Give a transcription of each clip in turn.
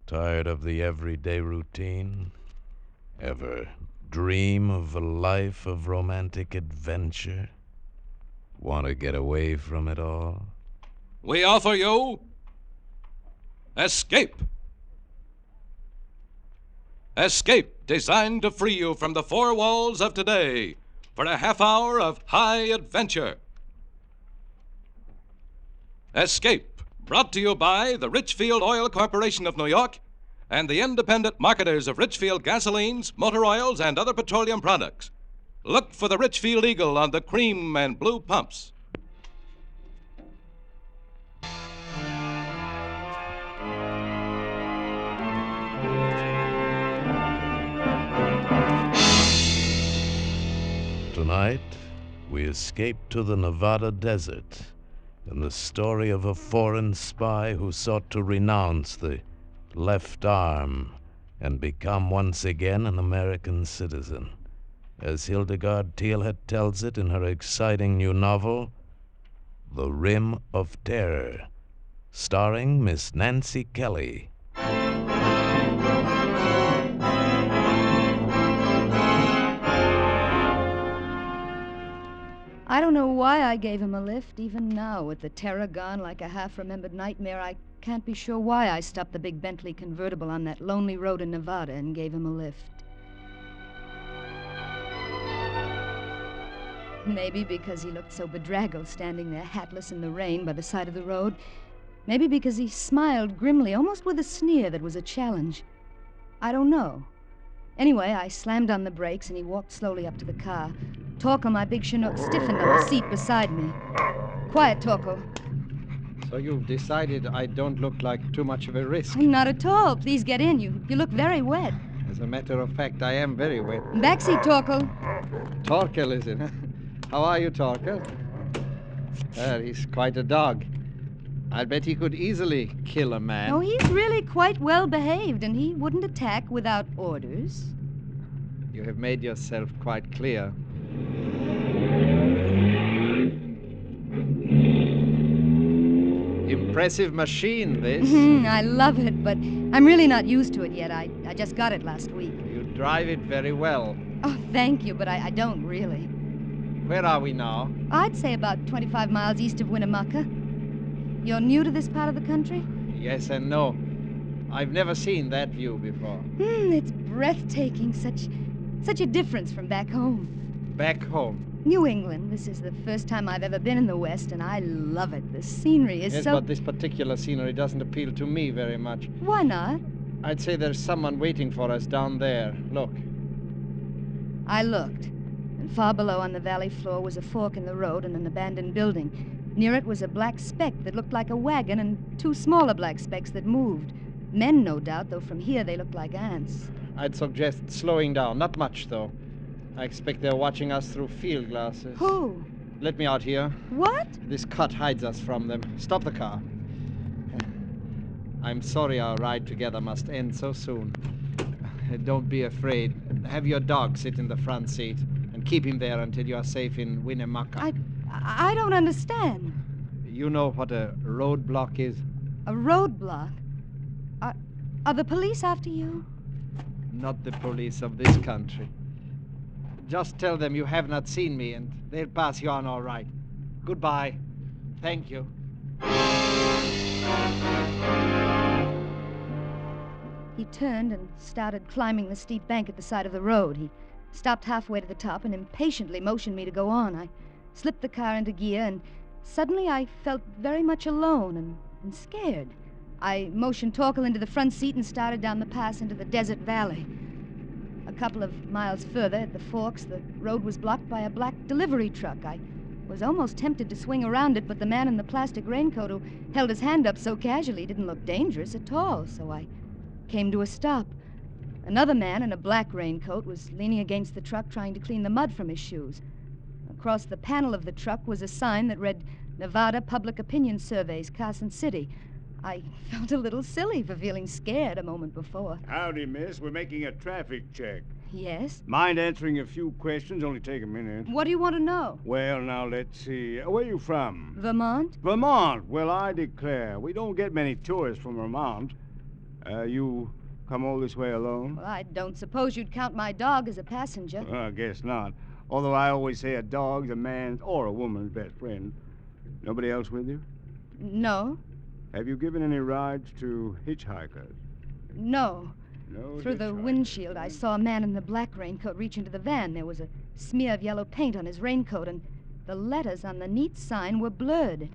Tired of the everyday routine? Ever dream of a life of romantic adventure? Want to get away from it all? We offer you Escape. Escape, designed to free you from the four walls of today for a half hour of high adventure. Escape, brought to you by the Richfield Oil Corporation of New York and the independent marketers of Richfield gasolines, motor oils, and other petroleum products. Look for the Richfield Eagle on the cream and blue pumps. Tonight, we escape to the Nevada desert in the story of a foreign spy who sought to renounce the left arm and become once again an American citizen. As Hildegard Thielhet tells it in her exciting new novel, The Rim of Terror, starring Miss Nancy Kelly. I don't know why I gave him a lift. Even now, with the terror gone like a half-remembered nightmare, I can't be sure why I stopped the big Bentley convertible on that lonely road in Nevada and gave him a lift. Maybe because he looked so bedraggled standing there hatless in the rain by the side of the road. Maybe because he smiled grimly, almost with a sneer that was a challenge. I don't know. Anyway, I slammed on the brakes and he walked slowly up to the car. Torkel, my big Chinook, stiffened on the seat beside me. Quiet, Torkel. So you've decided I don't look like too much of a risk. Not at all. Please get in. You look very wet. As a matter of fact, I am very wet. Backseat, Torkel. Torkel, is it? How are you, Torkel? He's quite a dog. I'll bet he could easily kill a man. Oh, he's really quite well behaved, and he wouldn't attack without orders. You have made yourself quite clear. Impressive machine, this. I love it, but I'm really not used to it yet. I just got it last week. You drive it very well. Oh, thank you, but I don't really. Where are we now? I'd say about 25 miles east of Winnemucca. You're new to this part of the country? Yes and no. I've never seen that view before. It's breathtaking. Such a difference from back home. Back home? New England. This is the first time I've ever been in the West, and I love it. The scenery is yes, so... but this particular scenery doesn't appeal to me very much. Why not? I'd say there's someone waiting for us down there. Look. I looked, and far below on the valley floor was a fork in the road and an abandoned building. Near it was a black speck that looked like a wagon and two smaller black specks that moved. Men, no doubt, though from here they looked like ants. I'd suggest slowing down. Not much, though. I expect they're watching us through field glasses. Who? Let me out here. What? This cut hides us from them. Stop the car. I'm sorry our ride together must end so soon. Don't be afraid. Have your dog sit in the front seat and keep him there until you are safe in Winnemucca. I don't understand. You know what a roadblock is? A roadblock? Are the police after you? Not the police of this country. Just tell them you have not seen me, and they'll pass you on all right. Goodbye. Thank you. He turned and started climbing the steep bank at the side of the road. He stopped halfway to the top and impatiently motioned me to go on. I slipped the car into gear, and suddenly I felt very much alone and scared. I motioned Torkel into the front seat and started down the pass into the desert valley. A couple of miles further, at the forks, the road was blocked by a black delivery truck. I was almost tempted to swing around it, but the man in the plastic raincoat who held his hand up so casually didn't look dangerous at all, so I came to a stop. Another man in a black raincoat was leaning against the truck trying to clean the mud from his shoes. Across the panel of the truck was a sign that read, Nevada Public Opinion Surveys, Carson City. I felt a little silly for feeling scared a moment before. Howdy, miss. We're making a traffic check. Yes? Mind answering a few questions? Only take a minute. What do you want to know? Well, now, let's see. Where you from? Vermont? Vermont. Well, I declare, we don't get many tourists from Vermont. You come all this way alone? Well, I don't suppose you'd count my dog as a passenger. I guess not. Although I always say a dog's a man's or a woman's best friend. Nobody else with you? No, Have you given any rides to hitchhikers? no. No. Through the hitchhikers, windshield, I eh? saw a man in the black raincoat reach into the van. There was a smear of yellow paint on his raincoat, and the letters on the neat sign were blurred.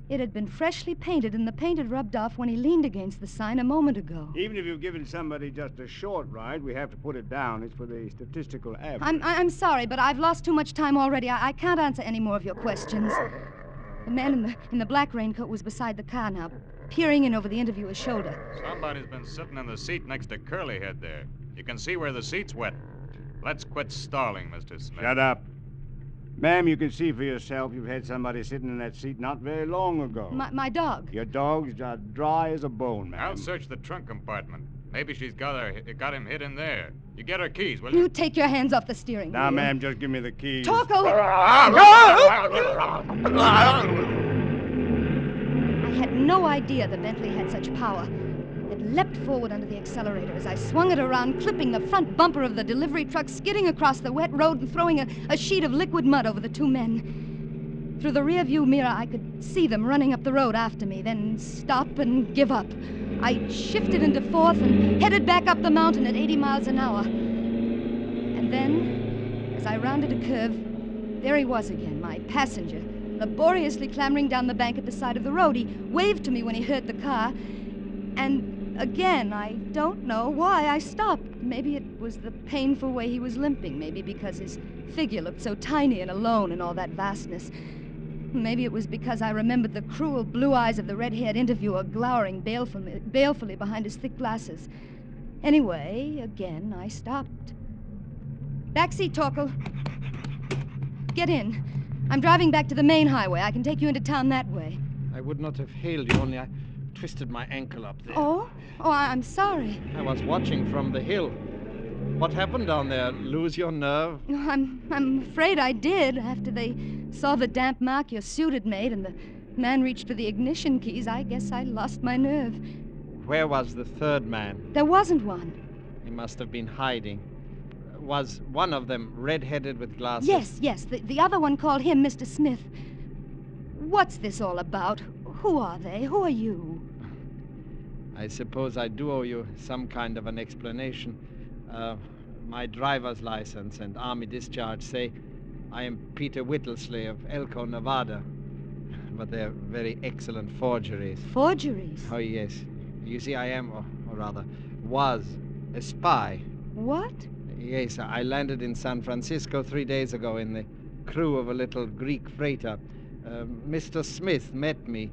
It had been freshly painted, and the paint had rubbed off when he leaned against the sign a moment ago. Even if you've given somebody just a short ride, we have to put it down. It's for the statistical average. I'm sorry, but I've lost too much time already. I can't answer any more of your questions. The man in the black raincoat was beside the car now, peering in over the interviewer's shoulder. Somebody's been sitting in the seat next to Curlyhead there. You can see where the seat's wet. Let's quit stalling, Mr. Smith. Shut up. Ma'am, you can see for yourself you've had somebody sitting in that seat not very long ago. My dog. Your dog's just dry as a bone, ma'am. I'll search the trunk compartment. Maybe she's got him hid in there. You get her keys, will you? You take your hands off the steering Now, wheel. ma'am, just give me the keys. Torko! I had no idea the Bentley had such power. It leapt forward under the accelerator as I swung it around, clipping the front bumper of the delivery truck, skidding across the wet road and throwing a sheet of liquid mud over the two men. Through the rearview mirror, I could see them running up the road after me, then stop and give up. I shifted into fourth and headed back up the mountain at 80 miles an hour. And then, as I rounded a curve, there he was again, my passenger, laboriously clambering down the bank at the side of the road. He waved to me when he heard the car, and again, I don't know why I stopped. Maybe it was the painful way he was limping, maybe because his figure looked so tiny and alone in all that vastness. Maybe it was because I remembered the cruel blue eyes of the red-haired interviewer glowering balefully behind his thick glasses. Anyway, again, I stopped. Backseat, Torkel. Get in. I'm driving back to the main highway. I can take you into town that way. I would not have hailed you, only I twisted my ankle up there. Oh? Oh, I'm sorry. I was watching from the hill. What happened down there? Lose your nerve? I'm afraid I did. After they saw the damp mark your suit had made and the man reached for the ignition keys, I guess I lost my nerve. Where was the third man? There wasn't one. He must have been hiding. Was one of them red-headed with glasses? Yes. The other one called him Mr. Smith. What's this all about? Who are they? Who are you? I suppose I do owe you some kind of an explanation. My driver's license and army discharge say I am Peter Whittlesey of Elko, Nevada. But they're very excellent forgeries. Forgeries? Oh, yes. You see, I am, or rather, was a spy. What? Yes, I landed in San Francisco 3 days ago in the crew of a little Greek freighter. Mr. Smith met me.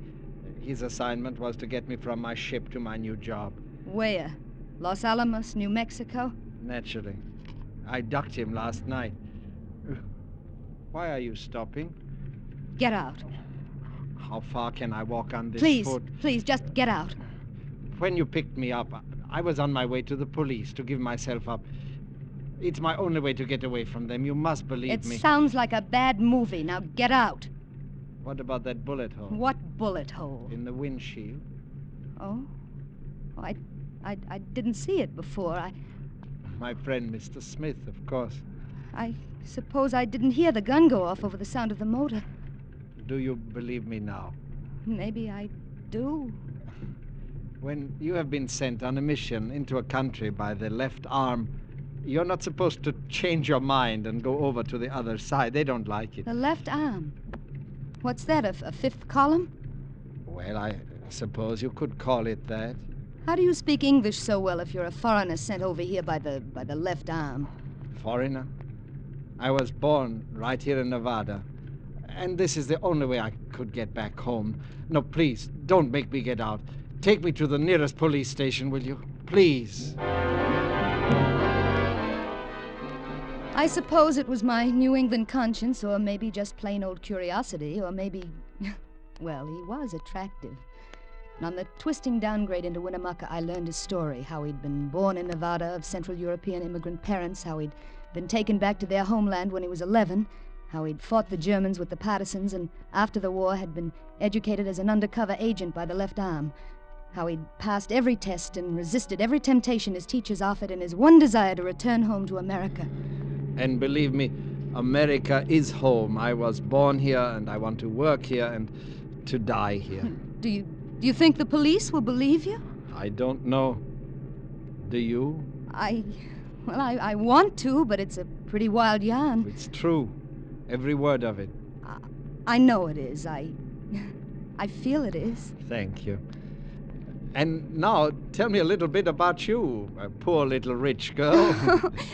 His assignment was to get me from my ship to my new job. Where? Los Alamos, New Mexico? Naturally. I ducked him last night. Why are you stopping? Get out. How far can I walk on this foot? Please, just get out. When you picked me up, I was on my way to the police to give myself up. It's my only way to get away from them. You must believe me. It sounds like a bad movie. Now get out. What about that bullet hole? What bullet hole? In the windshield. Oh? I didn't see it before. My friend, Mr. Smith, of course. I suppose I didn't hear the gun go off over the sound of the motor. Do you believe me now? Maybe I do. When you have been sent on a mission into a country by the left arm, you're not supposed to change your mind and go over to the other side. They don't like it. The left arm? What's that, a fifth column? Well, I suppose you could call it that. How do you speak English so well if you're a foreigner sent over here by the left arm? Foreigner? I was born right here in Nevada. And this is the only way I could get back home. No, please, don't make me get out. Take me to the nearest police station, will you? Please. I suppose it was my New England conscience, or maybe just plain old curiosity, or maybe... Well, he was attractive. And on the twisting downgrade into Winnemucca, I learned his story, how he'd been born in Nevada of Central European immigrant parents, how he'd been taken back to their homeland when he was 11, how he'd fought the Germans with the partisans, and after the war had been educated as an undercover agent by the left arm. How he'd passed every test and resisted every temptation his teachers offered in his one desire to return home to America. And believe me, America is home. I was born here, and I want to work here and to die here. Do you think the police will believe you? I don't know. Do you? I want to, but it's a pretty wild yarn. It's true. Every word of it. I know it is. I feel it is. Thank you. And now, tell me a little bit about you, a poor little rich girl.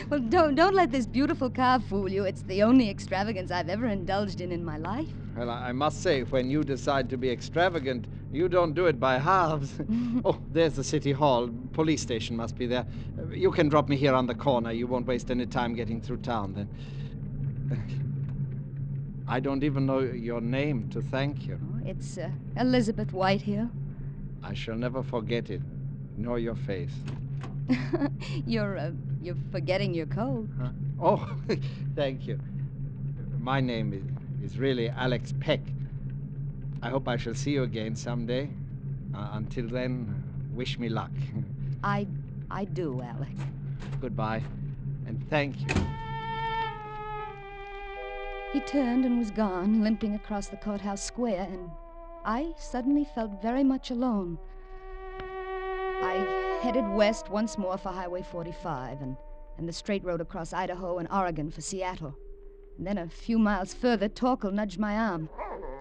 Well, don't let this beautiful car fool you. It's the only extravagance I've ever indulged in my life. Well, I must say, when you decide to be extravagant, you don't do it by halves. Oh, there's the city hall. Police station must be there. You can drop me here on the corner. You won't waste any time getting through town, then. I don't even know your name to thank you. Oh, it's Elizabeth Whitehill. I shall never forget it, nor your face. You're forgetting your coat. Huh? Oh, thank you. My name is really Alex Peck. I hope I shall see you again someday. Until then, wish me luck. I do, Alex. Goodbye, and thank you. He turned and was gone, limping across the courthouse square, and I suddenly felt very much alone. I headed west once more for Highway 45 and the straight road across Idaho and Oregon for Seattle. And then a few miles further, Torkel nudged my arm.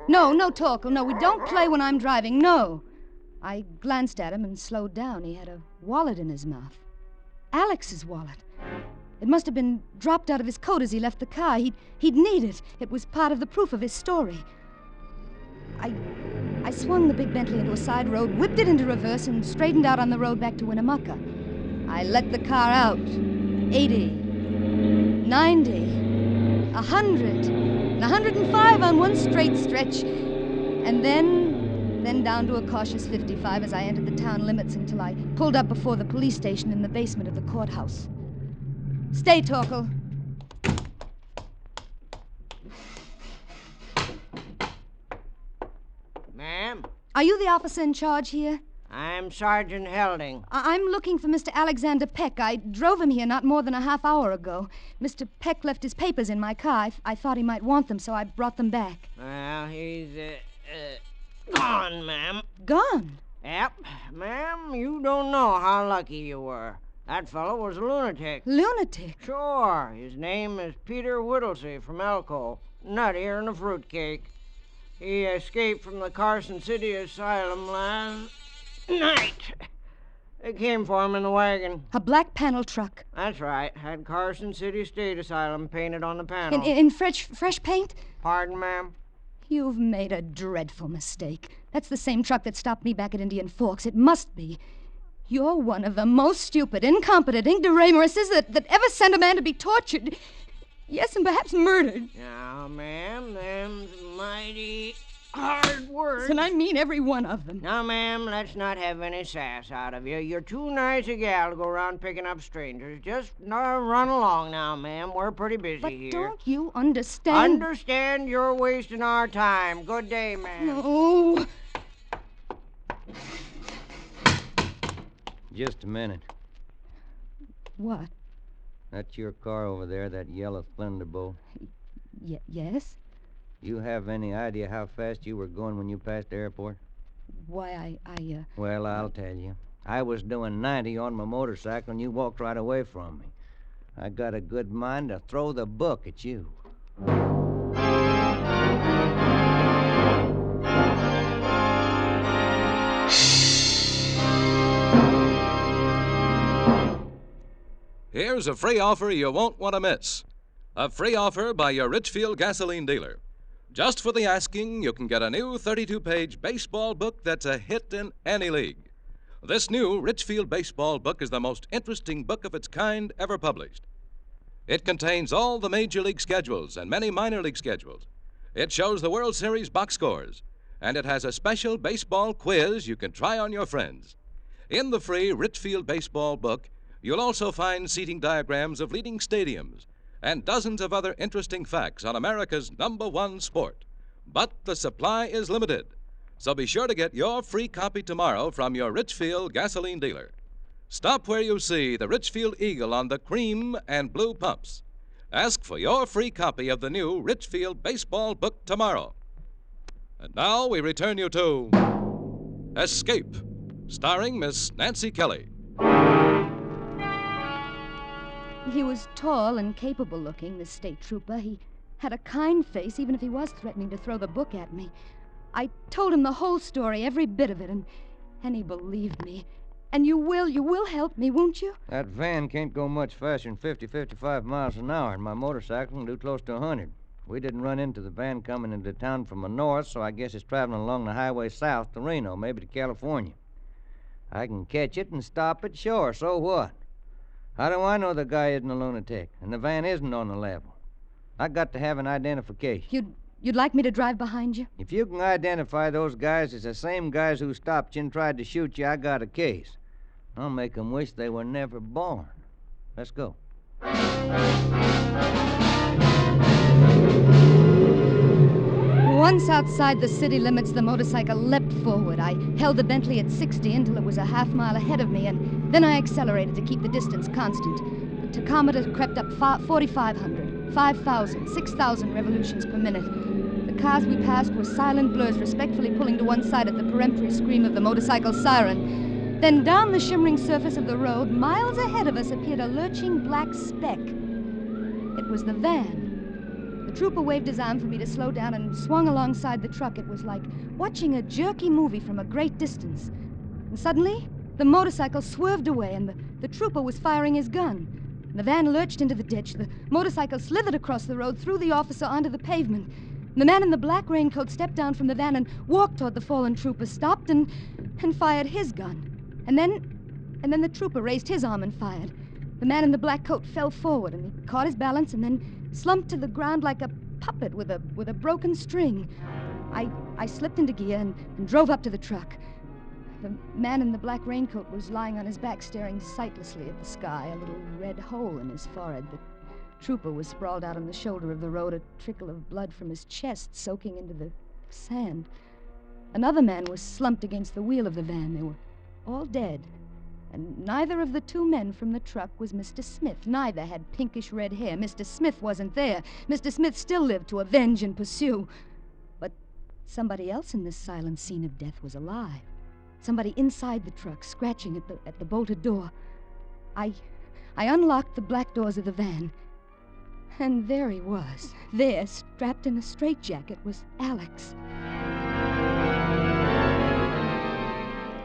No, Torkel, no, we don't play when I'm driving, no. I glanced at him and slowed down. He had a wallet in his mouth. Alex's wallet. It must have been dropped out of his coat as he left the car. He'd need it. It was part of the proof of his story. I swung the big Bentley into a side road, whipped it into reverse, and straightened out on the road back to Winnemucca. I let the car out. 80, 90, 100, 105 on one straight stretch, and then down to a cautious 55 as I entered the town limits until I pulled up before the police station in the basement of the courthouse. Stay, Torkel. Ma'am, Are you the officer in charge here? I'm Sergeant Helding. I'm looking for Mr. Alexander Peck. I drove him here not more than a half hour ago. Mr. Peck left his papers in my car. I thought he might want them, so I brought them back. Well, he's, gone, ma'am. Gone? Yep. Ma'am, you don't know how lucky you were. That fellow was a lunatic. Lunatic? Sure. His name is Peter Whittlesey from Elko. Nuttier than a fruitcake. He escaped from the Carson City Asylum last night. They came for him in the wagon. A black panel truck. That's right. Had Carson City State Asylum painted on the panel. In fresh paint? Pardon, ma'am? You've made a dreadful mistake. That's the same truck that stopped me back at Indian Forks. It must be. You're one of the most stupid, incompetent ignoramuses that ever sent a man to be tortured. Yes, and perhaps murdered. Now, ma'am, them's mighty hard words. And I mean every one of them. Now, ma'am, let's not have any sass out of you. You're too nice a gal to go around picking up strangers. Just run along now, ma'am. We're pretty busy But here. don't you understand? Understand you're wasting our time. Good day, ma'am. No. Just a minute. What? That's your car over there, that yellow Thunderbolt. Yes? You have any idea how fast you were going when you passed the airport? Why, Well, I'll tell you. I was doing 90 on my motorcycle and you walked right away from me. I got a good mind to throw the book at you. Here's a free offer you won't want to miss. A free offer by your Richfield gasoline dealer. Just for the asking, you can get a new 32-page baseball book that's a hit in any league. This new Richfield baseball book is the most interesting book of its kind ever published. It contains all the major league schedules and many minor league schedules. It shows the World Series box scores, and it has a special baseball quiz you can try on your friends. In the free Richfield baseball book, you'll also find seating diagrams of leading stadiums and dozens of other interesting facts on America's #1 sport. But the supply is limited. So be sure to get your free copy tomorrow from your Richfield gasoline dealer. Stop where you see the Richfield Eagle on the cream and blue pumps. Ask for your free copy of the new Richfield baseball book tomorrow. And now we return you to Escape, starring Miss Nancy Kelly. He was tall and capable looking, this state trooper. He had a kind face, even if he was threatening to throw the book at me. I told him the whole story, every bit of it, and he believed me. And you will help me, won't you? That van can't go much faster than 55 miles an hour, and my motorcycle can do close to 100. We didn't run into the van coming into town from the north, so I guess it's traveling along the highway south to Reno, maybe to California. I can catch it and stop it, sure, so what? How do I know the guy isn't a lunatic, and the van isn't on the level? I got to have an identification. You'd like me to drive behind you? If you can identify those guys as the same guys who stopped you and tried to shoot you, I got a case. I'll make them wish they were never born. Let's go. Once outside the city limits, the motorcycle leapt forward. I held the Bentley at 60 until it was a half mile ahead of me, and then I accelerated to keep the distance constant. The tachometer crept up 4,500, 5,000, 6,000 revolutions per minute. The cars we passed were silent blurs, respectfully pulling to one side at the peremptory scream of the motorcycle siren. Then down the shimmering surface of the road, miles ahead of us, appeared a lurching black speck. It was the van. The trooper waved his arm for me to slow down and swung alongside the truck. It was like watching a jerky movie from a great distance. And suddenly, the motorcycle swerved away, and the trooper was firing his gun. The van lurched into the ditch. The motorcycle slithered across the road, threw the officer onto the pavement. The man in the black raincoat stepped down from the van and walked toward the fallen trooper, stopped and fired his gun. And then the trooper raised his arm and fired. The man in the black coat fell forward, and he caught his balance and then slumped to the ground like a puppet with a broken string. I slipped into gear and drove up to the truck. The man in the black raincoat was lying on his back, staring sightlessly at the sky, a little red hole in his forehead. The trooper was sprawled out on the shoulder of the road, a trickle of blood from his chest soaking into the sand. Another man was slumped against the wheel of the van. They were all dead. And neither of the two men from the truck was Mr. Smith. Neither had pinkish red hair. Mr. Smith wasn't there. Mr. Smith still lived to avenge and pursue. But somebody else in this silent scene of death was alive. Somebody inside the truck, scratching at the bolted door. I unlocked the black doors of the van. And there he was. There, strapped in a straitjacket, was Alex.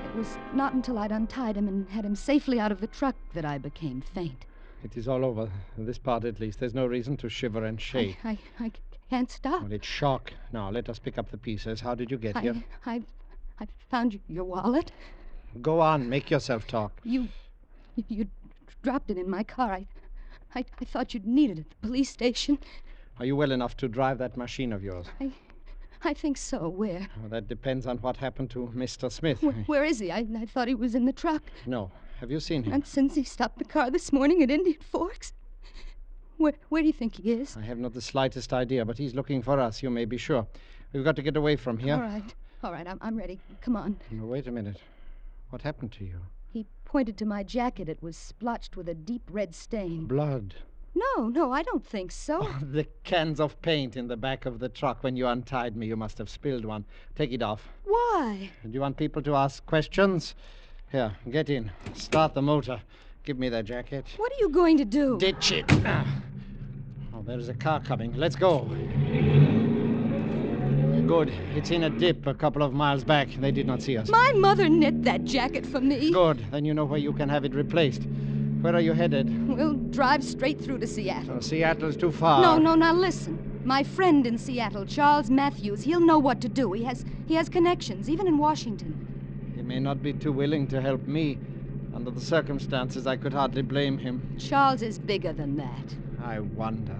It was not until I'd untied him and had him safely out of the truck that I became faint. It is all over. This part, at least. There's no reason to shiver and shake. I can't stop. Well, it's shock. Now, let us pick up the pieces. How did you get here? I found your wallet. Go on. Make yourself talk. You dropped it in my car. I thought you'd need it at the police station. Are you well enough to drive that machine of yours? I think so. Where? Well, that depends on what happened to Mr. Smith. Where is he? I thought he was in the truck. No. Have you seen him? And since he stopped the car this morning at Indian Forks? Where do you think he is? I have not the slightest idea, but he's looking for us, you may be sure. We've got to get away from here. All right, I'm ready. Come on. No, wait a minute. What happened to you? He pointed to my jacket. It was splotched with a deep red stain. Blood. No, I don't think so. Oh, the cans of paint in the back of the truck. When you untied me, you must have spilled one. Take it off. Why? Do you want people to ask questions? Here, get in. Start the motor. Give me that jacket. What are you going to do? Ditch it. Oh, there's a car coming. Let's go. Good. It's in a dip a couple of miles back. They did not see us. My mother knit that jacket for me. Good. Then you know where you can have it replaced. Where are you headed? We'll drive straight through to Seattle. Oh, Seattle's too far. No, now listen. My friend in Seattle, Charles Matthews, he'll know what to do. He has connections, even in Washington. He may not be too willing to help me. Under the circumstances, I could hardly blame him. Charles is bigger than that. I wonder.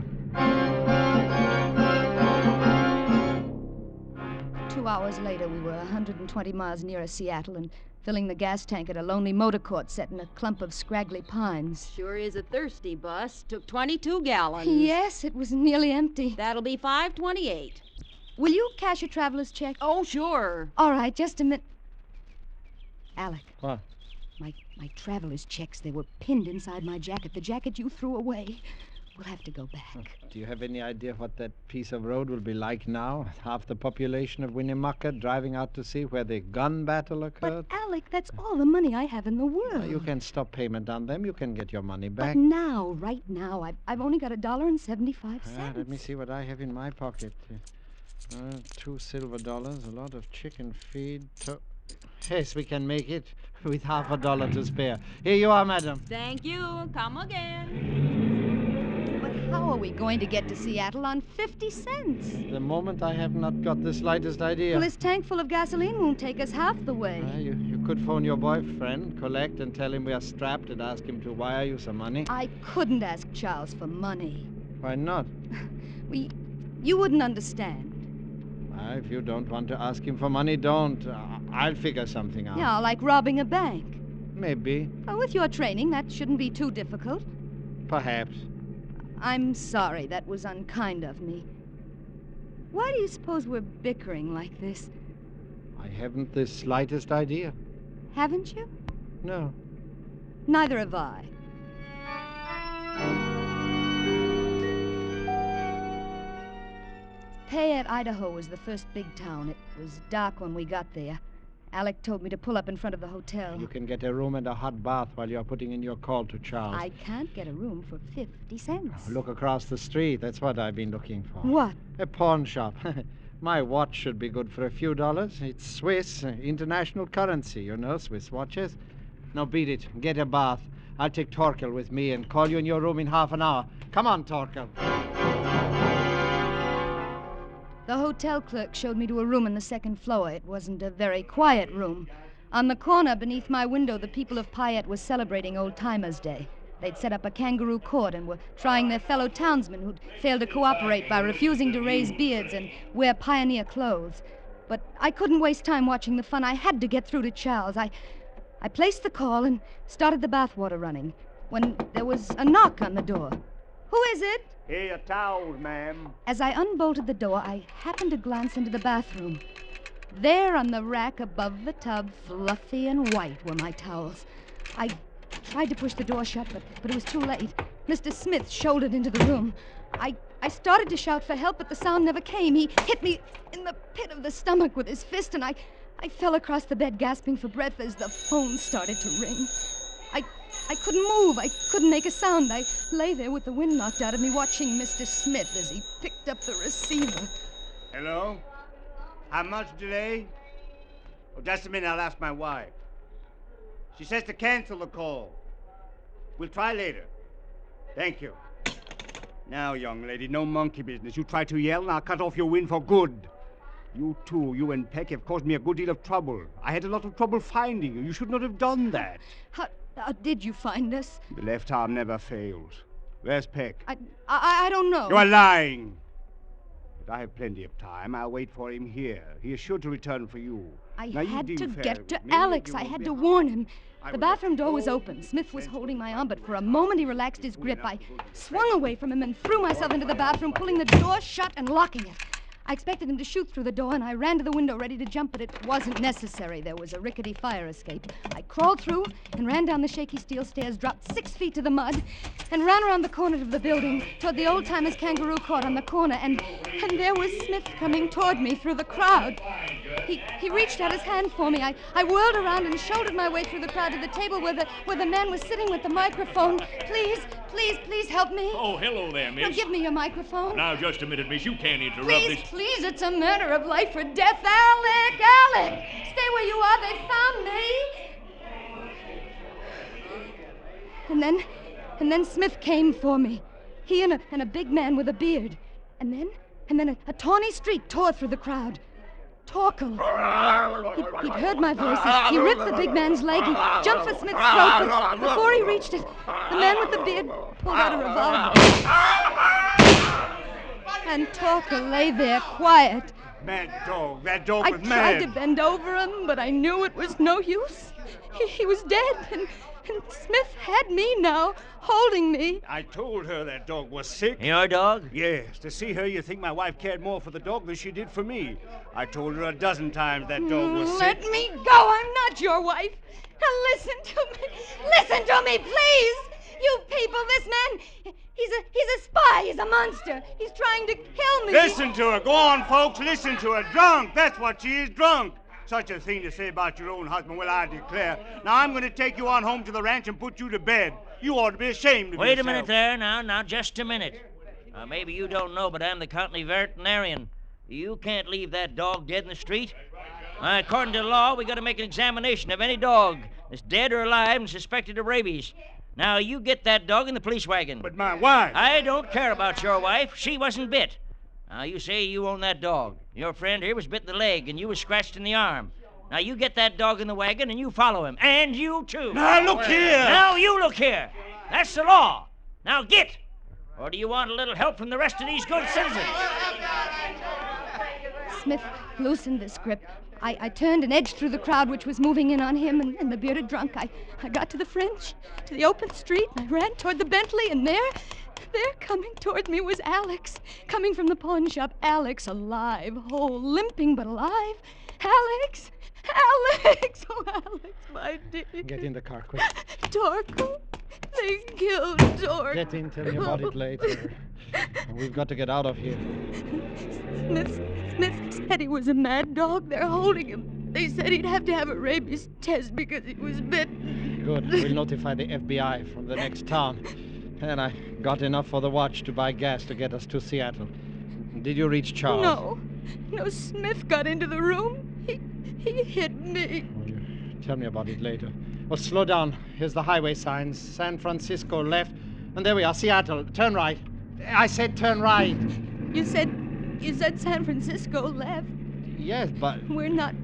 2 hours later, we were 120 miles nearer Seattle and filling the gas tank at a lonely motor court set in a clump of scraggly pines. Sure is a thirsty bus. Took 22 gallons. Yes, it was nearly empty. That'll be $5.28. will you cash a traveler's check? Oh, sure. All right, just a minute. Alec. What? My traveler's checks, they were pinned inside my jacket. The jacket you threw away. We'll have to go back. Do you have any idea what that piece of road will be like now? Half the population of Winnemucca driving out to see where the gun battle occurred? But, Alec, that's all the money I have in the world. You can stop payment on them. You can get your money back. But now, right now, I've only got $1.75. Let me see what I have in my pocket. 2 silver dollars, a lot of chicken feed. Yes, we can make it with $50 to spare. Here you are, madam. Thank you. Come again. But how are we going to get to Seattle on 50 cents? The moment I have not got the slightest idea. Well, this tank full of gasoline won't take us half the way. You could phone your boyfriend, collect, and tell him we are strapped and ask him to wire you some money. I couldn't ask Charles for money. Why not? You wouldn't understand. If you don't want to ask him for money, don't. I'll figure something out. Yeah, like robbing a bank. Maybe. Well, with your training, that shouldn't be too difficult. Perhaps. I'm sorry. That was unkind of me. Why do you suppose we're bickering like this? I haven't the slightest idea. Haven't you? No. Neither have I. Payette, Idaho was the first big town. It was dark when we got there. Alec told me to pull up in front of the hotel. You can get a room and a hot bath while you're putting in your call to Charles. I can't get a room for 50 cents. Look across the street. That's what I've been looking for. What? A pawn shop. My watch should be good for a few dollars. It's Swiss, international currency, you know, Swiss watches. Now beat it. Get a bath. I'll take Torkel with me and call you in your room in half an hour. Come on, Torkel. The hotel clerk showed me to a room on the second floor. It wasn't a very quiet room. On the corner beneath my window, the people of Payette were celebrating Old Timers' Day. They'd set up a kangaroo court and were trying their fellow townsmen who'd failed to cooperate by refusing to raise beards and wear pioneer clothes. But I couldn't waste time watching the fun. I had to get through to Charles. I placed the call and started the bathwater running when there was a knock on the door. Who is it? Here, your towels, ma'am. As I unbolted the door, I happened to glance into the bathroom. There on the rack above the tub, fluffy and white, were my towels. I tried to push the door shut, but it was too late. Mr. Smith shouldered into the room. I started to shout for help, but the sound never came. He hit me in the pit of the stomach with his fist, and I fell across the bed, gasping for breath as the phone started to ring. I couldn't move. I couldn't make a sound. I lay there with the wind knocked out of me, watching Mr. Smith as he picked up the receiver. Hello? How much delay? Oh, just a minute. I'll ask my wife. She says to cancel the call. We'll try later. Thank you. Now, young lady, no monkey business. You try to yell, and I'll cut off your wind for good. You two, you and Peck, have caused me a good deal of trouble. I had a lot of trouble finding you. You should not have done that. How did you find us? The left arm never fails. Where's Peck? I don't know. You are lying. But I have plenty of time. I'll wait for him here. He is sure to return for you. I now, had you to deal get fair to with me. Alex. You I will had be to hard. warn him. I The will let bathroom you door was go. open. Smith was holding my arm, but for a moment he relaxed his grip. I swung away from him and threw myself into the bathroom, pulling the door shut and locking it. I expected him to shoot through the door, and I ran to the window ready to jump, but it wasn't necessary. There was a rickety fire escape. I crawled through and ran down the shaky steel stairs, dropped 6 feet to the mud, and ran around the corner of the building toward the old-timers kangaroo court on the corner, and there was Smith coming toward me through the crowd. He reached out his hand for me. I whirled around and shouldered my way through the crowd to the table where the man was sitting with the microphone. Please help me. Oh, hello there, miss. Now, give me your microphone. Now, just a minute, miss. You can't interrupt this. Please, it's a matter of life or death. Alec! Stay where you are. They found me. And then Smith came for me. He and a big man with a beard. And then a tawny streak tore through the crowd. Torkel. He'd heard my voice. He ripped the big man's leg. He jumped for Smith's throat, but before he reached it, the man with the beard pulled out a revolver. And Torkel lay there, quiet, Mad dog. That dog I was tried mad. to bend over him, but I knew it was no use. He was dead, and Smith had me now, holding me. I told her that dog was sick. Your dog? Yes, to see her, you think my wife cared more for the dog than she did for me. I told her a dozen times that dog was sick. Let me go. I'm not your wife. Now listen to me. Listen to me, please. You people, this man, he's a spy. He's a monster. He's trying to kill me. Listen to her. Go on, folks. Listen to her. Drunk. That's what she is, drunk. Such a thing to say about your own husband. Well, I declare. Now, I'm going to take you on home to the ranch and put you to bed. You ought to be ashamed of yourself. Wait a minute there, now, just a minute. Maybe you don't know, but I'm the county veterinarian. You can't leave that dog dead in the street. According to the law, we got to make an examination of any dog that's dead or alive and suspected of rabies. Now, you get that dog in the police wagon. But my wife... I don't care about your wife. She wasn't bit. Now, you say you own that dog. Your friend here was bit in the leg, and you was scratched in the arm. Now, you get that dog in the wagon, and you follow him. And you, too. Now, look here! Now, you look here. That's the law. Now, get! Or do you want a little help from the rest of these good citizens? Smith loosened his grip. I turned and edged through the crowd which was moving in on him and the bearded drunk. I got to the fringe, to the open street, and I ran toward the Bentley, and there coming toward me was Alex, coming from the pawn shop. Alex, alive, whole, limping but alive. Alex! Alex! Oh, Alex, my dear. Get in the car, quick. Torkel. They killed Torkel. Get in, tell me about it later. We've got to get out of here. Smith said he was a mad dog. They're holding him. They said he'd have to have a rabies test because he was bitten. Good. We'll notify the FBI from the next town. And I got enough for the watch to buy gas to get us to Seattle. Did you reach Charles? No, Smith got into the room. He hit me. Well, you tell me about it later. Well, slow down. Here's the highway signs. San Francisco left. And there we are, Seattle. Turn right. I said turn right. You said San Francisco left. Yes, but... We're not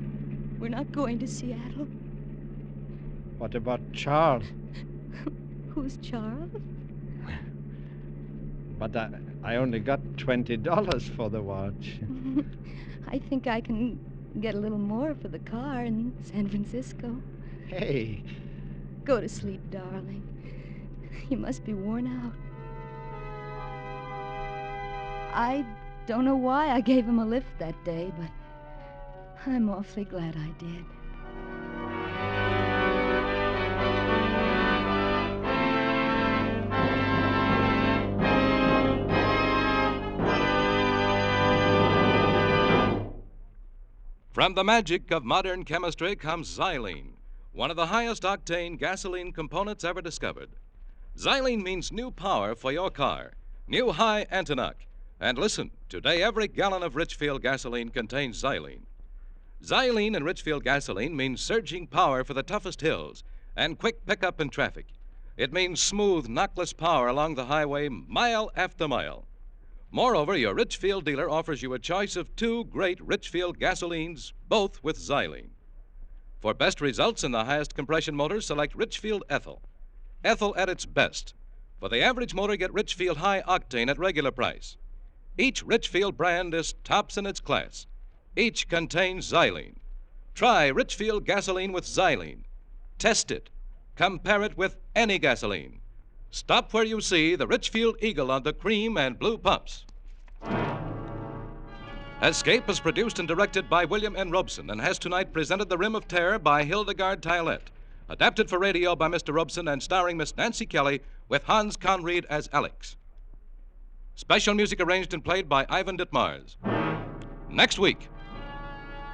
going to Seattle. What about Charles? Who's Charles? But I only got $20 for the watch. I think I can get a little more for the car in San Francisco. Hey. Go to sleep, darling. You must be worn out. I don't know why I gave him a lift that day, but I'm awfully glad I did. From the magic of modern chemistry comes xylene, one of the highest octane gasoline components ever discovered. Xylene means new power for your car, new high Antonoc. And listen, today every gallon of Richfield gasoline contains xylene. Xylene in Richfield gasoline means surging power for the toughest hills and quick pickup in traffic. It means smooth, knockless power along the highway mile after mile. Moreover, your Richfield dealer offers you a choice of 2 great Richfield gasolines, both with xylene. For best results in the highest compression motors, select Richfield Ethyl. Ethyl at its best. For the average motor, get Richfield High Octane at regular price. Each Richfield brand is tops in its class. Each contains xylene. Try Richfield gasoline with xylene. Test it. Compare it with any gasoline. Stop where you see the Richfield Eagle on the cream and blue pumps. Escape is produced and directed by William N. Robson and has tonight presented The Rim of Terror by Hildegard Tillett. Adapted for radio by Mr. Robson and starring Miss Nancy Kelly with Hans Conried as Alex. Special music arranged and played by Ivan Ditmars. Next week.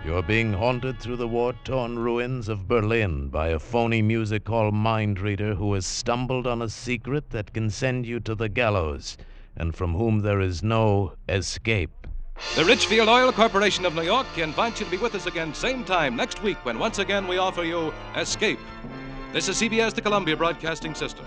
You're being haunted through the war-torn ruins of Berlin by a phony music hall mind reader who has stumbled on a secret that can send you to the gallows and from whom there is no escape. The Richfield Oil Corporation of New York invites you to be with us again same time next week when once again we offer you Escape. This is CBS, the Columbia Broadcasting System.